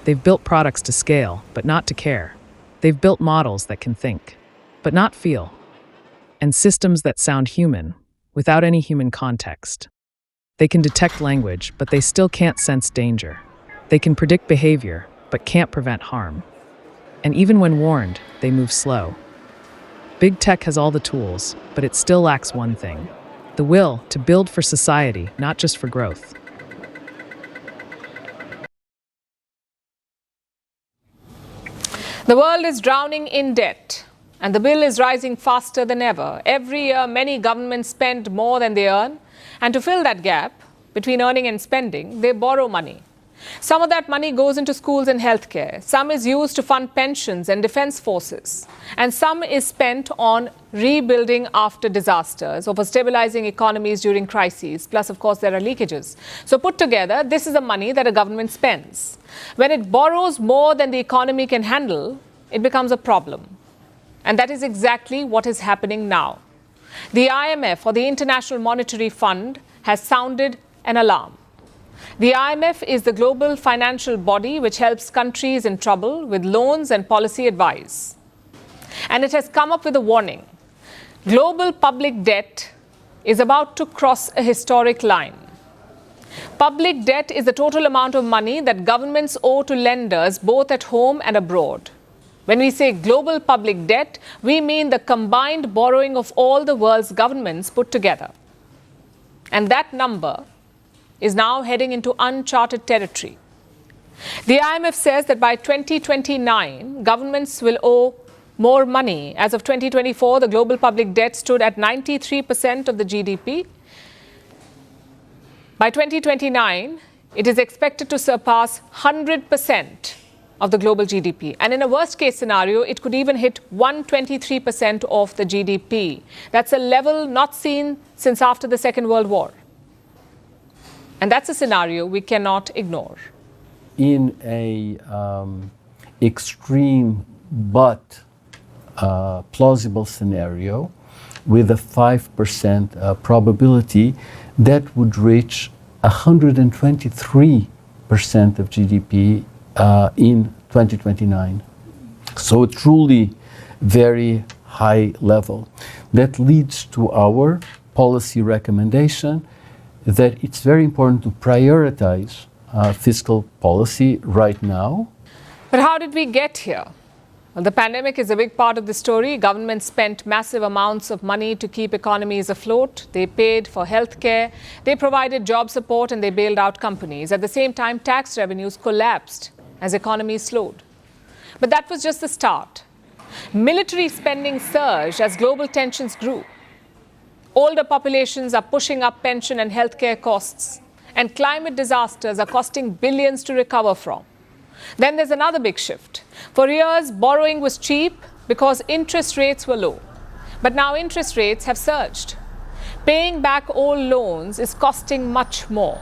They've built products to scale, but not to care. They've built models that can think, but not feel. And systems that sound human, without any human context. They can detect language, but they still can't sense danger. They can predict behavior, but can't prevent harm. And even when warned, they move slow. Big tech has all the tools, but it still lacks one thing: the will to build for society, not just for growth. The world is drowning in debt, and the bill is rising faster than ever. Every year, many governments spend more than they earn, and to fill that gap between earning and spending, they borrow money. Some of that money goes into schools and healthcare. Some is used to fund pensions and defense forces. And some is spent on rebuilding after disasters or for stabilizing economies during crises. Plus, of course, there are leakages. So put together, this is the money that a government spends. When it borrows more than the economy can handle, it becomes a problem. And that is exactly what is happening now. The IMF, or the International Monetary Fund, has sounded an alarm. The IMF is the global financial body which helps countries in trouble with loans and policy advice. And it has come up with a warning. Global public debt is about to cross a historic line. Public debt is the total amount of money that governments owe to lenders both at home and abroad. When we say global public debt, we mean the combined borrowing of all the world's governments put together. And that number is now heading into uncharted territory. The IMF says that by 2029, governments will owe more money. As of 2024, the global public debt stood at 93% of the GDP. By 2029, it is expected to surpass 100% of the global GDP. And in a worst-case scenario, it could even hit 123% of the GDP. That's a level not seen since after the Second World War. And that's a scenario we cannot ignore. In a extreme but plausible scenario, with a 5% probability, that would reach 123% of GDP in 2029. So a truly very high level. That leads to our policy recommendation that it's very important to prioritize fiscal policy right now. But how did we get here? Well, the pandemic is a big part of the story. Governments spent massive amounts of money to keep economies afloat. They paid for healthcare, they provided job support, and they bailed out companies. At the same time, tax revenues collapsed as economies slowed. But that was just the start. Military spending surged as global tensions grew. Older populations are pushing up pension and healthcare costs, and climate disasters are costing billions to recover from. Then there's another big shift. For years, borrowing was cheap because interest rates were low. But now interest rates have surged. Paying back old loans is costing much more.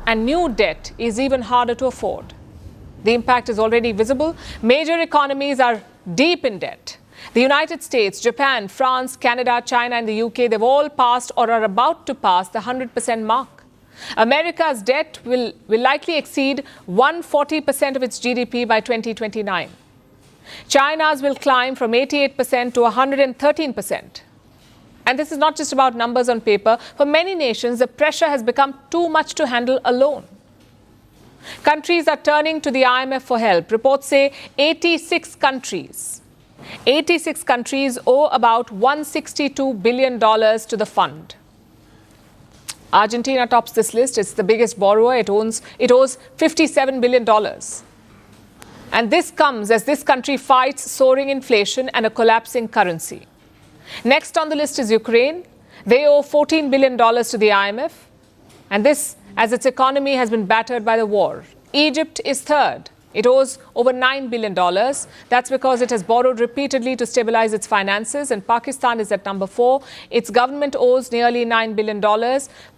And new debt is even harder to afford. The impact is already visible. Major economies are deep in debt. The United States, Japan, France, Canada, China, and the UK, they've all passed or are about to pass the 100% mark. America's debt will likely exceed 140% of its GDP by 2029. China's will climb from 88% to 113%. And this is not just about numbers on paper. For many nations, the pressure has become too much to handle alone. Countries are turning to the IMF for help. Reports say 86 countries owe about $162 billion to the fund. Argentina tops this list. It's the biggest borrower. It owes $57 billion. And this comes as this country fights soaring inflation and a collapsing currency. Next on the list is Ukraine. They owe $14 billion to the IMF. And this as its economy has been battered by the war. Egypt is third. It owes over $9 billion. That's because it has borrowed repeatedly to stabilize its finances. And Pakistan is at number 4. Its government owes nearly $9 billion.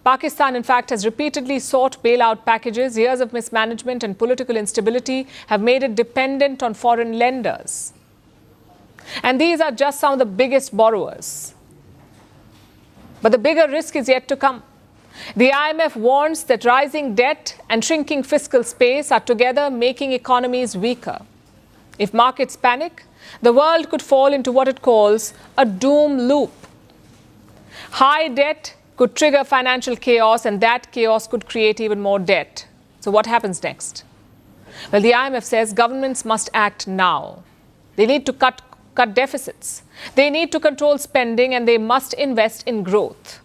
Pakistan, in fact, has repeatedly sought bailout packages. Years of mismanagement and political instability have made it dependent on foreign lenders. And these are just some of the biggest borrowers. But the bigger risk is yet to come. The IMF warns that rising debt and shrinking fiscal space are together making economies weaker. If markets panic, the world could fall into what it calls a doom loop. High debt could trigger financial chaos, and that chaos could create even more debt. So what happens next? Well, the IMF says governments must act now. They need to cut deficits. They need to control spending, and they must invest in growth.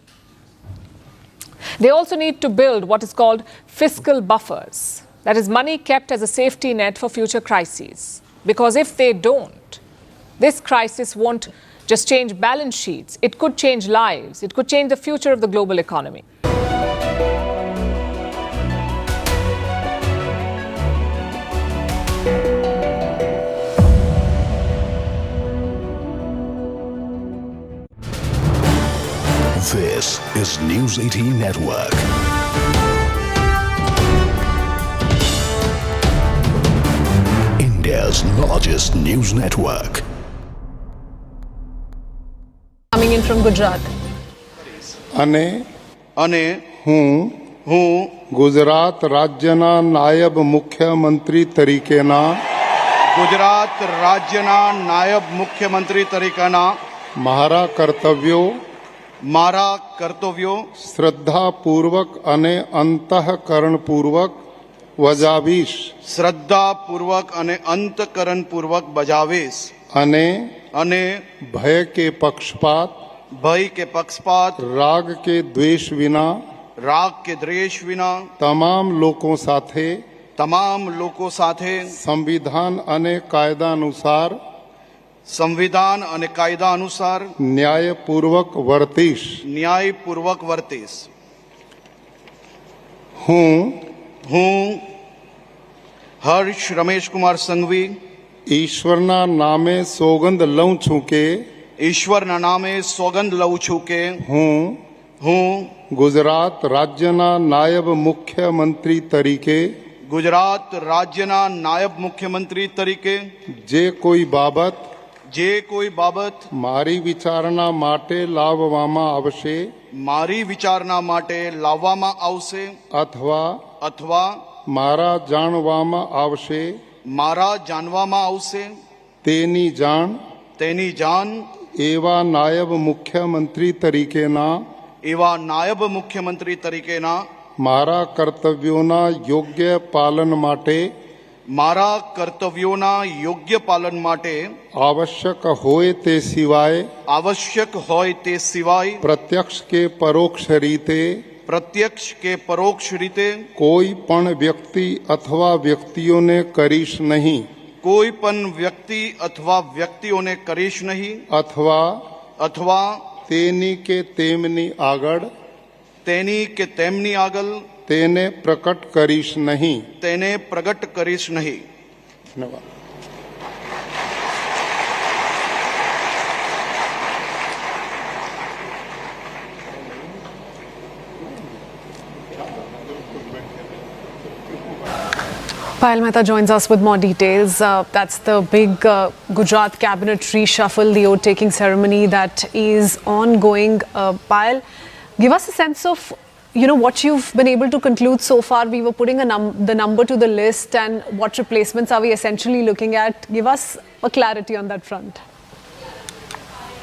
They also need to build what is called fiscal buffers. That is money kept as a safety net for future crises. Because if they don't, this crisis won't just change balance sheets. It could change lives. It could change the future of the global economy. This is News 18 Network. India's largest news network. Coming in from Gujarat. અને હું ગુજરાત રાજ્યના નાયબ મુખ્યમંત્રી તરીકેના મારા કર્તવ્યો શ્રદ્ધાપૂર્વક અને અંતઃકરણપૂર્વક બજાવીશ અને ભય કે પક્ષપાત રાગ કે દ્વેષ વિના તમામ લોકો સાથે સંવિધાન અને કાયદા અનુસાર ન્યાયપૂર્વક વર્તીશ હું હર્ષ રમેશ કુમાર સંઘવી ઈશ્વરના નામે સોગંદ લઉં છું કે હું ગુજરાત રાજ્યના નાયબ મુખ્યમંત્રી તરીકે જે કોઈ બાબત મારી વિચારણા માટે લાવવામાં આવશે અથવા મારા જાણવામાં આવશે તેની જાણ એવા નાયબ મુખ્યમંત્રી તરીકેના મારા કર્તવ્યોના યોગ્ય પાલન માટે આવશ્યક હોય તે સિવાય પ્રત્યક્ષ કે પરોક્ષ રીતે કોઈ પણ વ્યક્તિ અથવા વ્યક્તિઓને કરીશ નહીં અથવા તેની કે તેમની આગળ તેને પ્રગટ કરીશ નહીં. ધન્યવાદ. Payal Mehta joins us with more details. That's the big Gujarat cabinet reshuffle, the oath-taking ceremony that is ongoing. Payal, give us a sense of what you've been able to conclude so far. We were putting the number to the list, and what replacements are we essentially looking at? Give us a clarity on that front.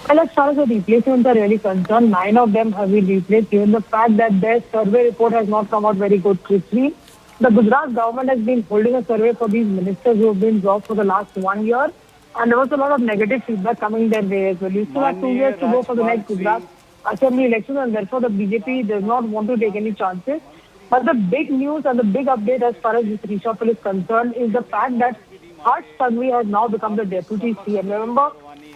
Well, as far as the replacements are really concerned, 9 of them have been replaced, given the fact that their survey report has not come out very good quickly. The Gujarat government has been holding a survey for these ministers who have been dropped for the last 1 year, and there was a lot of negative feedback coming their way as well. You still have 2 years to go for the next Gujarat Assembly election, and therefore the BJP does not want to take any chances. But the big news and the big update as far as this reshuffle is concerned is the fact that Harsh Sanghvi has now become the deputy CM. Remember,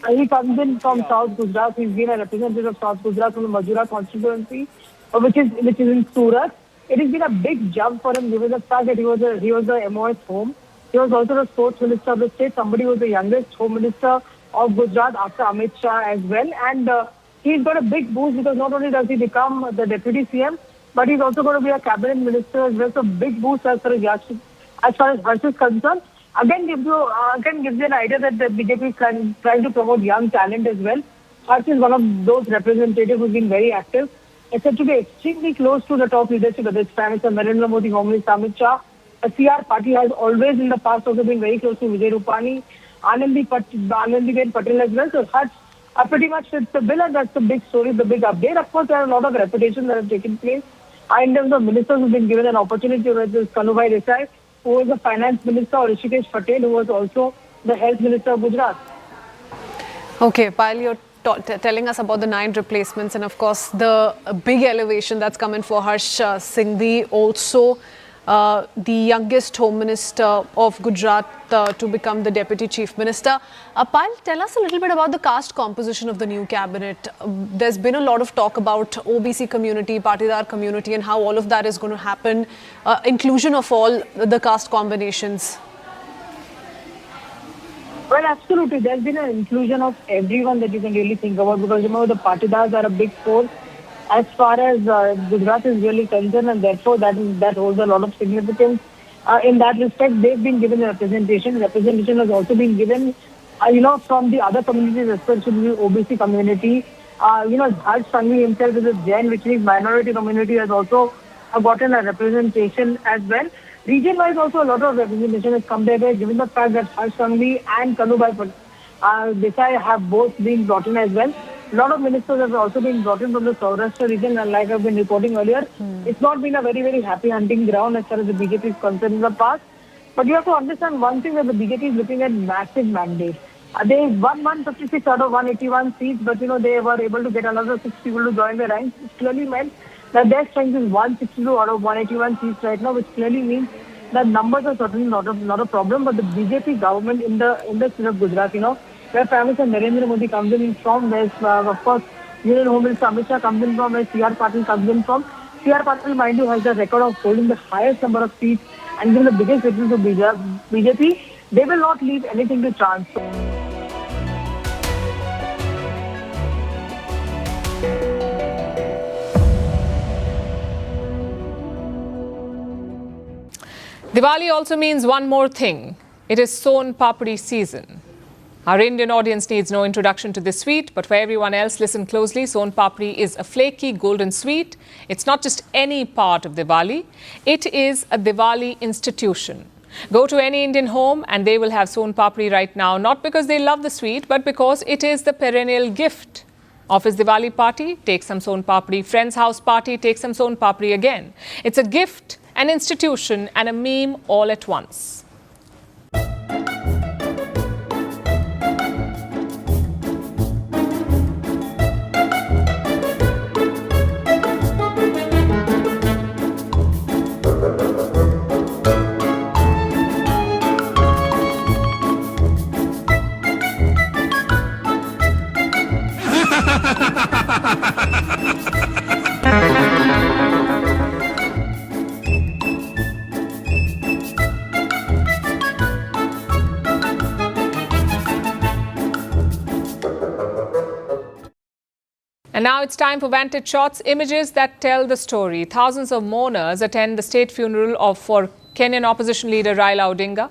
he comes in from South Gujarat. He's been a representative of South Gujarat from the Majura constituency, which is in Surat. It has been a big jump for him, given the fact that he was the MOS home. He was also the sports minister of the state. Somebody who was the youngest home minister of Gujarat after Amit Shah as well. And he's got a big boost because not only does he become the deputy CM, but he's also going to be a cabinet minister as well. So big boost as far as Harsh is concerned. Again gives you an idea that the BJP is trying to promote young talent as well. Harsh is one of those representatives who's been very active. It's said to be extremely close to the top leadership of this Prime Minister Narendra Modi, Home Minister Amit Shah. The CR party has always in the past also been very close to Vijay Rupani, Anandiben Patel as well. So Harsh pretty much fits the bill, and that's the big story, the big update. Of course, there are a lot of reputations that have taken place. In terms of ministers who've been given an opportunity, whether it's Kanubhai Desai, who was the finance minister, or Rishikesh Patel, who was also the health minister of Gujarat. Okay, Payal, you're telling us about the 9 replacements, and of course the big elevation that's come in for Harsh Sanghvi, also the youngest home minister of Gujarat to become the deputy chief minister. Payal, tell us a little bit about the caste composition of the new cabinet. There's been a lot of talk about OBC community, Patidar community, and how all of that is going to happen, inclusion of all the caste combinations. Well, absolutely. There's been an inclusion of everyone that you can really think about, because remember the Patidars are a big force as far as Gujarat is really concerned, and therefore that holds a lot of significance. In that respect, they've been given a representation. Representation has also been given, from the other communities, especially the OBC community. Harsh Sanghvi himself is a Jain, which means minority community has also gotten a representation as well. Region-wise also a lot of representation has come their way, given the fact that Harsh Sanghvi and Kanubhai Desai have both been brought in as well. A lot of ministers have also been brought in from the Saurashtra region, and like I've been reporting earlier, it's not been a very, very happy hunting ground as far as the BJP is concerned in the past. But you have to understand one thing, that the BJP is looking at massive mandate. They won 156 out of 181 seats, but they were able to get another 6 people to join the ranks. It clearly meant that their strength is 162 out of 181 seats right now, which clearly means that numbers are certainly not a problem. But the BJP government in the state of Gujarat, where Prime Minister Narendra Modi comes in from, where of course Union Home Minister Amit Shah comes in from, where CR Patil comes in from. CR Patil, mind you, has the record of holding the highest number of seats and given the biggest victory to BJP. They will not leave anything to chance. Diwali also means one more thing. It is Son Papdi season. Our Indian audience needs no introduction to this sweet, but for everyone else, listen closely. Son Papdi is a flaky golden sweet. It's not just any part of Diwali. It is a Diwali institution. Go to any Indian home and they will have Son Papdi right now, not because they love the sweet, but because it is the perennial gift. Office Diwali party, take some Son Papdi. Friend's house party, take some Son Papdi again. It's a gift, an institution, and a meme all at once. And now it's time for Vantage Shots, images that tell the story. Thousands of mourners attend the state funeral for Kenyan opposition leader Raila Odinga.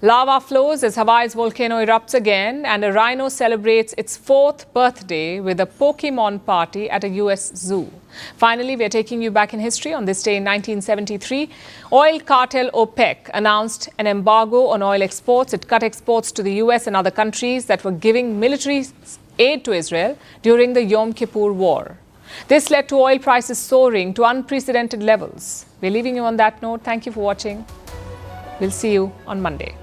Lava flows as Hawaii's volcano erupts again, and a rhino celebrates its 4th birthday with a Pokemon party at a US zoo. Finally, we are taking you back in history. On this day in 1973, oil cartel OPEC announced an embargo on oil exports. It cut exports to the US and other countries that were giving military aid to Israel during the Yom Kippur War. This led to oil prices soaring to unprecedented levels. We're leaving you on that note. Thank you for watching. We'll see you on Monday.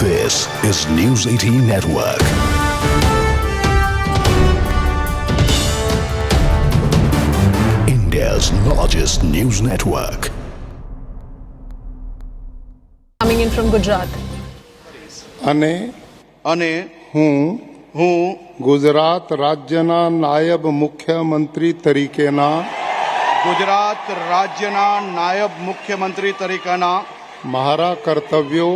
This is News 18 Network. India's largest news network. Coming in from Gujarat. અને હું ગુજરાત રાજ્યના નાયબ મુખ્યમંત્રી તરીકેના મારા કર્તવ્યો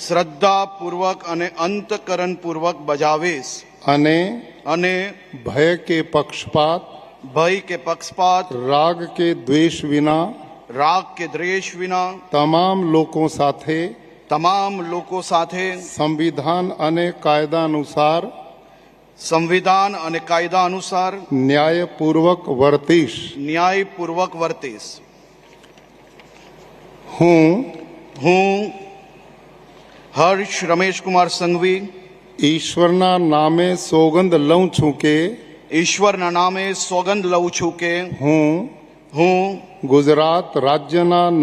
શ્રદ્ધાપૂર્વક અને અંતઃકરણપૂર્વક બજાવીશ અને ભય કે પક્ષપાત રાગ કે દ્વેષ વિના તમામ લોકો સાથે સંવિધાન અને કાયદા અનુસાર ન્યાયપૂર્વક વર્તીશ હું હર્ષ રમેશ કુમાર સંઘવી ઈશ્વરના નામે સોગંદ લઉં છું કે હું ગુજરાત રાજ્યના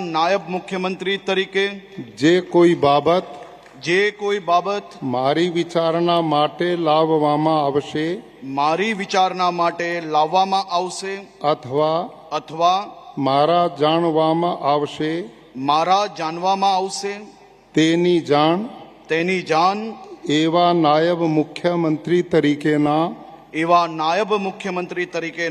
નાયબ મુખ્યમંત્રી તરીકે જે કોઈ બાબત મારી વિચારણા માટે લાવવામાં આવશે અથવા મારા જાણવામાં આવશે તેની જાણ એવા નાયબ મુખ્યમંત્રી તરીકે